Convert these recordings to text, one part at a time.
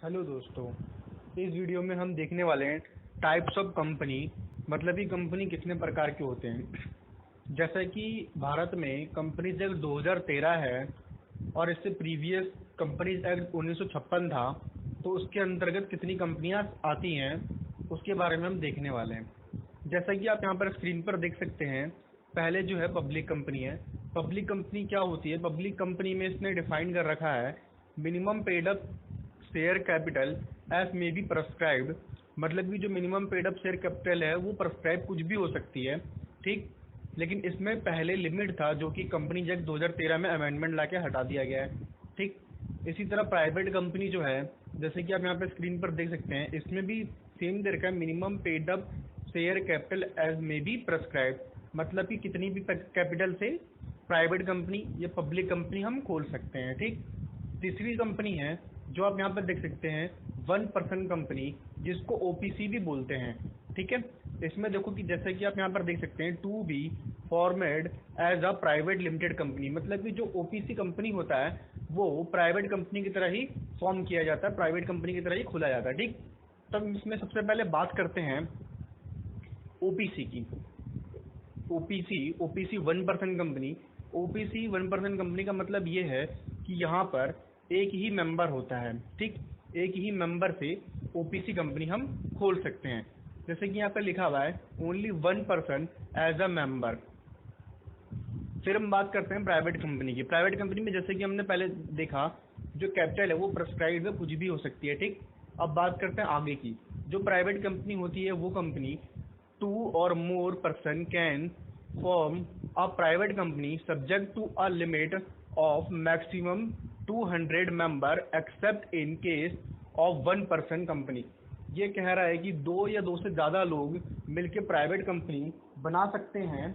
Hello दोस्तों, इस video में हम देखने वाले हैं टाइप्स ऑफ कंपनी, मतलब कि कंपनी कितने प्रकार के होते हैं। जैसा कि भारत में कंपनीज एक्ट 2013 है और इससे प्रीवियस कंपनीज एक्ट 1956 था, तो उसके अंतर्गत कितनी कंपनियां आती हैं उसके बारे में हम देखने वाले हैं। जैसा कि आप यहाँ पर स्क्रीन पर देख सकते हैं, पहले जो है पब्लिक कंपनी है। पब्लिक कंपनी क्या होती है? पब्लिक कंपनी में इसने डिफाइन कर रखा है minimum paid up share capital as may be prescribed, मतलब कि जो minimum paid up share capital है वो प्रेस्क्राइब कुछ भी हो सकती है, ठीक। लेकिन इसमें पहले लिमिट था जो कि कंपनी एक्ट 2013 में अमेंडमेंट लाके हटा दिया गया है, ठीक। इसी तरह प्राइवेट कंपनी जो है, जैसे कि आप यहाँ पे स्क्रीन पर देख सकते हैं, इसमें भी सेम दे रखा है minimum paid up share capital as may be prescribe, मतलब कि कितनी भी कैपिटल से प्राइवेट कंपनी या पब्लिक कंपनी हम खोल सकते हैं, ठीक। तीसरी कंपनी है जो आप यहाँ पर देख सकते हैं 1% कंपनी, जिसको ओपीसी भी बोलते हैं, ठीक है। इसमें देखो कि जैसे कि आप यहाँ पर देख सकते हैं to be formed as a private limited company, मतलब कि जो ओपीसी कंपनी होता है वो प्राइवेट कंपनी की तरह ही फॉर्म किया जाता है, प्राइवेट कंपनी की तरह ही खोला जाता है, ठीक। तब इसमें सबसे पहले बात करते हैं ओपीसी की। OPC OPC 1% company. OPC 1% company का मतलब ये है कि यहाँ पर एक ही मेंबर होता है, ठीक। एक ही मेंबर से ओपीसी कंपनी हम खोल सकते हैं। जैसे कि यहाँ पर लिखा हुआ है ओनली 1% एज अ मेंबर। फिर हम बात करते हैं प्राइवेट कंपनी की। प्राइवेट कंपनी में जैसे कि हमने पहले देखा, जो कैपिटल है वो प्रेस्क्राइब है, कुछ भी हो सकती है, ठीक। अब बात करते हैं आगे की। जो प्राइवेट कंपनी होती है वो कंपनी टू और more person can form a private company subject to a limit of maximum 200 member except in case of 1% company. ये कह रहा है कि दो या दो से ज़्यादा लोग मिलकर प्राइवेट कंपनी बना सकते हैं,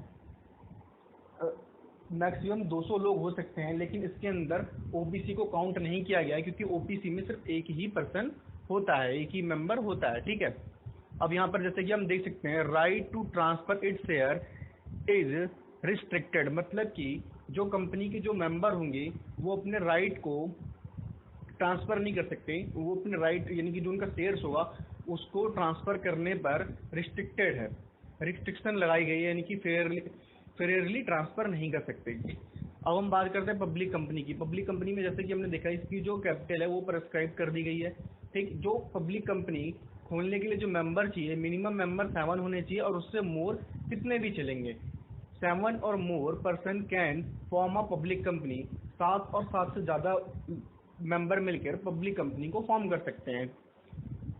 मैक्सिमम 200 लोग हो सकते हैं, लेकिन इसके अंदर ओबीसी को काउंट नहीं किया गया है क्योंकि ओबीसी में सिर्फ एक ही पर्सन होता है, एक ही मेंबर होता है, ठीक है। अब यहाँ पर जैसे कि हम देख सकते हैं right to transfer its share is restricted, मतलब कि जो कंपनी के जो मेंबर होंगे वो अपने राइट को ट्रांसफ़र नहीं कर सकते, वो अपने राइट यानी कि जो उनका शेयर्स होगा उसको ट्रांसफ़र करने पर रिस्ट्रिक्टेड है, रिस्ट्रिक्शन लगाई गई है, यानी कि फेयरली ट्रांसफ़र नहीं कर सकते। अब हम बात करते हैं पब्लिक कंपनी की। पब्लिक कंपनी में जैसे कि हमने देखा इसकी जो कैपिटल है वो प्रेस्क्राइब कर दी गई है, ठीक। जो पब्लिक कंपनी खोलने के लिए जो मेंबर चाहिए, मिनिमम मेंबर 7 होने चाहिए और उससे मोर कितने भी चलेंगे। 7 और more person can form a public company. 7 और 7 से ज़्यादा मेंबर मिलकर पब्लिक कंपनी को फॉर्म कर सकते हैं।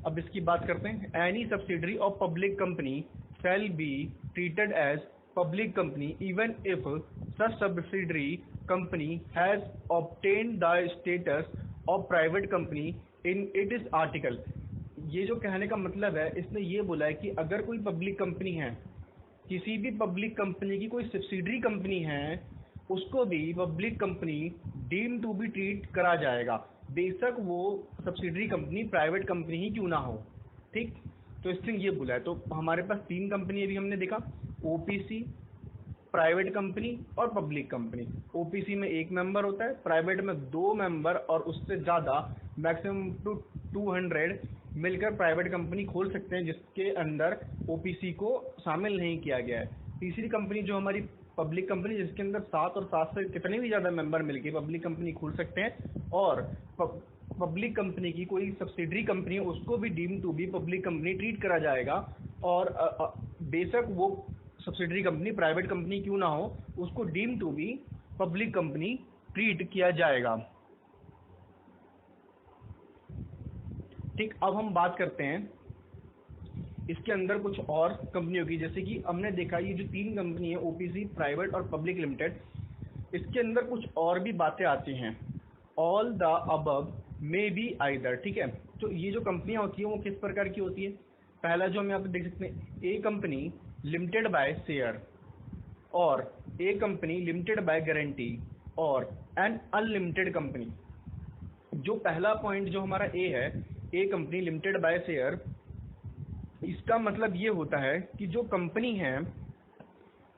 अब इसकी बात करते हैं। Any subsidiary of public company shall be treated as public company even if such subsidiary company has obtained the status of private company in it is article. ये जो कहने का मतलब है, इसने ये बोला है कि अगर कोई पब्लिक कंपनी है, किसी भी पब्लिक कंपनी की कोई सब्सिडरी कंपनी है, उसको भी public company deem to be treat करा जाएगा, बेशक वो सब्सिडरी कंपनी प्राइवेट कंपनी ही क्यों ना हो, ठीक। तो इसने ये बोला है। तो हमारे पास 3 कंपनी अभी हमने देखा, ओपीसी, प्राइवेट कंपनी और पब्लिक कंपनी। ओपीसी में एक मेंबर होता है, प्राइवेट में 2 मेंबर और उससे ज़्यादा मैक्सिमम टू 200 मिलकर प्राइवेट कंपनी खोल सकते हैं, जिसके अंदर ओपीसी को शामिल नहीं किया गया है। तीसरी कंपनी जो हमारी पब्लिक कंपनी, जिसके अंदर 7 और 7 से कितने भी ज़्यादा मेंबर मिलकर पब्लिक कंपनी खोल सकते हैं, और पब्लिक कंपनी की कोई सब्सिडरी कंपनी है उसको भी deem to be public company treat करा जाएगा, और बेशक वो सब्सिडरी कंपनी प्राइवेट कंपनी क्यों ना हो, उसको deem to be public company treat किया जाएगा, ठीक। अब हम बात करते हैं इसके अंदर कुछ और कंपनियों की। जैसे कि हमने देखा ये जो 3 कंपनी है, ओपीसी, प्राइवेट और पब्लिक लिमिटेड, इसके अंदर कुछ और भी बातें आती हैं। All the above may be either, ठीक है। तो ये जो कंपनियां होती हैं वो किस प्रकार की होती है? पहला जो हम यहाँ पे देख सकते हैं, ए कंपनी लिमिटेड बाय शेयर, और ए कंपनी लिमिटेड बाय गारंटी, और एन अनलिमिटेड कंपनी। जो पहला पॉइंट जो हमारा ए है, ए कंपनी लिमिटेड बाय शेयर, इसका मतलब ये होता है कि जो कंपनी है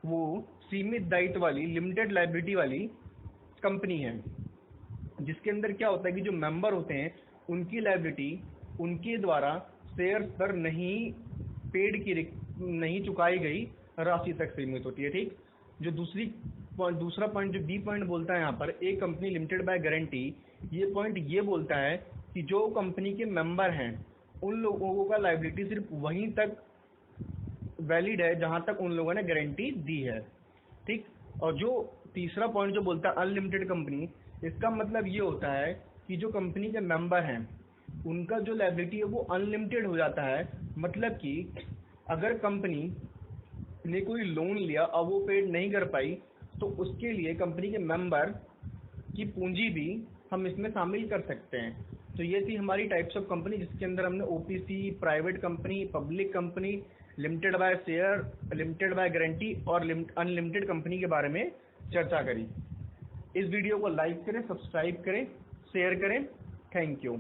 वो सीमित दायित्व वाली, लिमिटेड लायबिलिटी वाली कंपनी है, जिसके अंदर क्या होता है कि जो मेंबर होते हैं उनकी लायबिलिटी उनके द्वारा शेयर पर नहीं चुकाई गई राशि तक सीमित होती है। ठीक। जो दूसरा पॉइंट जो बी पॉइंट बोलता है यहाँ पर, एक कंपनी लिमिटेड बाय गारंटी, ये पॉइंट ये बोलता है कि जो कंपनी के मेंबर हैं उन लोगों का लायबिलिटी सिर्फ वहीं तक वैलिड है जहां तक उन लोगों ने गारंटी दी है। ठीक। और जो तीसरा पॉइंट जो बोलता है अनलिमिटेड कंपनी, इसका मतलब ये होता है कि जो कंपनी के मेंबर हैं उनका जो लायबिलिटी है वो अनलिमिटेड हो जाता है। मतलब कि अगर कंपनी ने कोई लोन लिया और वो पेड नहीं कर पाई तो उसके लिए कंपनी के मेंबर की पूंजी भी हम इसमें शामिल कर सकते हैं। तो ये थी हमारी टाइप्स ऑफ कंपनी, जिसके अंदर हमने OPC, private company, public company, limited by share, limited by guarantee और अनलिमिटेड कंपनी के बारे में चर्चा करी। इस वीडियो को लाइक करें, सब्सक्राइब करें, शेयर करें। Thank you.